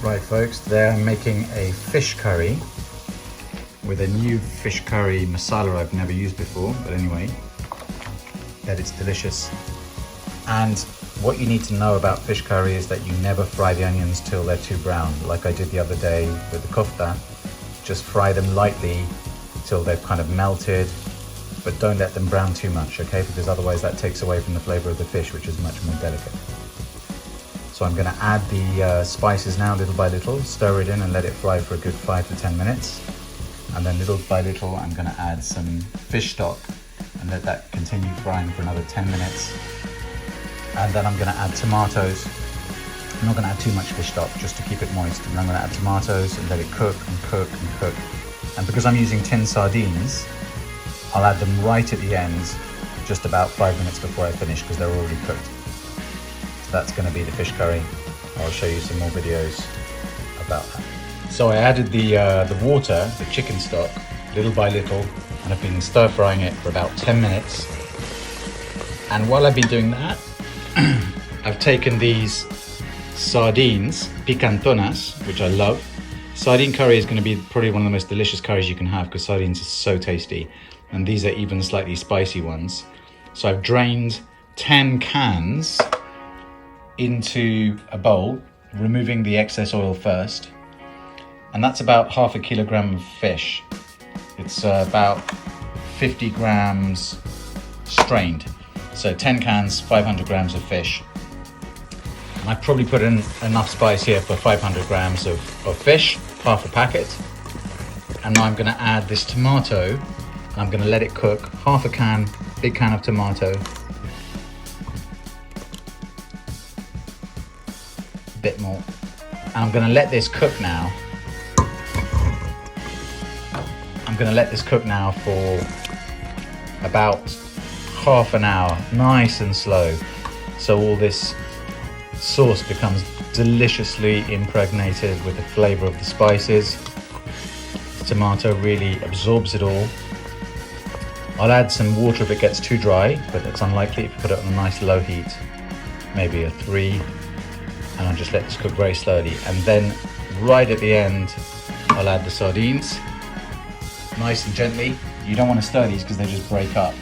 Right folks, today I'm making a fish curry with a new fish curry masala I've never used before, but anyway, that it's delicious. And what you need to know about fish curry is that you never fry the onions till they're too brown, like I did the other day with the kofta. Just fry them lightly till they've kind of melted, but don't let them brown too much, okay? Because otherwise that takes away from the flavor of the fish, which is much more delicate. So I'm gonna add the spices now little by little, stir it in and let it fry for a good 5 to 10 minutes. And then little by little, I'm gonna add some fish stock and let that continue frying for another 10 minutes. And then I'm gonna add tomatoes. I'm not gonna add too much fish stock, just to keep it moist. And I'm gonna add tomatoes and let it cook and cook and cook. And because I'm using tin sardines, I'll add them right at the end, just about 5 minutes before I finish, because they're already cooked. That's going to be the fish curry. I'll show you some more videos about that. So I added the water, the chicken stock, little by little, and I've been stir frying it for about 10 minutes. And while I've been doing that, I've taken these sardines, picantonas, which I love. Sardine curry is going to be probably one of the most delicious curries you can have because sardines are so tasty. And these are even slightly spicy ones. So I've drained 10 cans into a bowl, removing the excess oil first, and that's about half a kilogram of fish. It's about 50 grams strained, so 10 cans, 500 grams of fish. And I probably put in enough spice here for 500 grams of fish, half a packet. And now I'm going to add this tomato and I'm going to let it cook. Half a can, big can of tomato, bit more, and I'm going to let this cook now. I'm going to let this cook now for about half an hour, nice and slow, so all this sauce becomes deliciously impregnated with the flavor of the spices. The tomato really absorbs it all. I'll add some water if it gets too dry, but it's unlikely if you put it on a nice low heat, maybe a 3. And I'll just let this cook very slowly. And then right at the end, I'll add the sardines, nice and gently. You don't want to stir these because they just break up.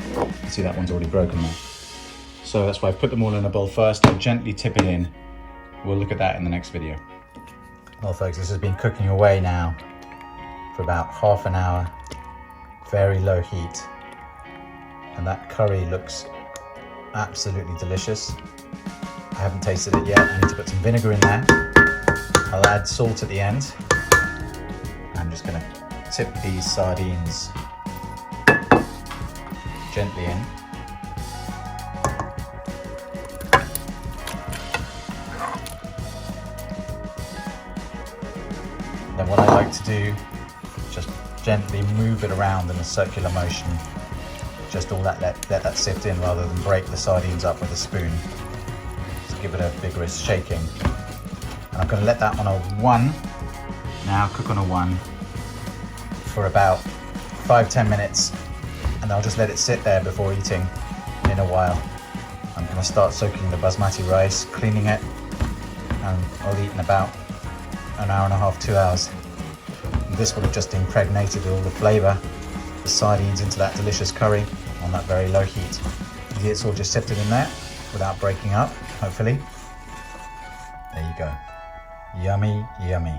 You see that one's already broken now. So that's why I've put them all in a bowl first and gently tip it in. We'll look at that in the next video. Well folks, this has been cooking away now for about half an hour, very low heat. And that curry looks absolutely delicious. I haven't tasted it yet. I need to put some vinegar in there. I'll add salt at the end. I'm just going to tip these sardines gently in. Then what I like to do, just gently move it around in a circular motion. Just all that, let that sift in rather than break the sardines up with a spoon. Give it a vigorous shaking. And I'm going to let that on a 1, now cook on a 1 for about 5-10 minutes, and I'll just let it sit there before eating in a while. I'm going to start soaking the basmati rice, cleaning it, and I'll eat in about an hour and a half, 2 hours. And this will have just impregnated all the flavour, the sardines into that delicious curry on that very low heat. You see it's all just sifted in there without breaking up, hopefully. There you go. Yummy, yummy.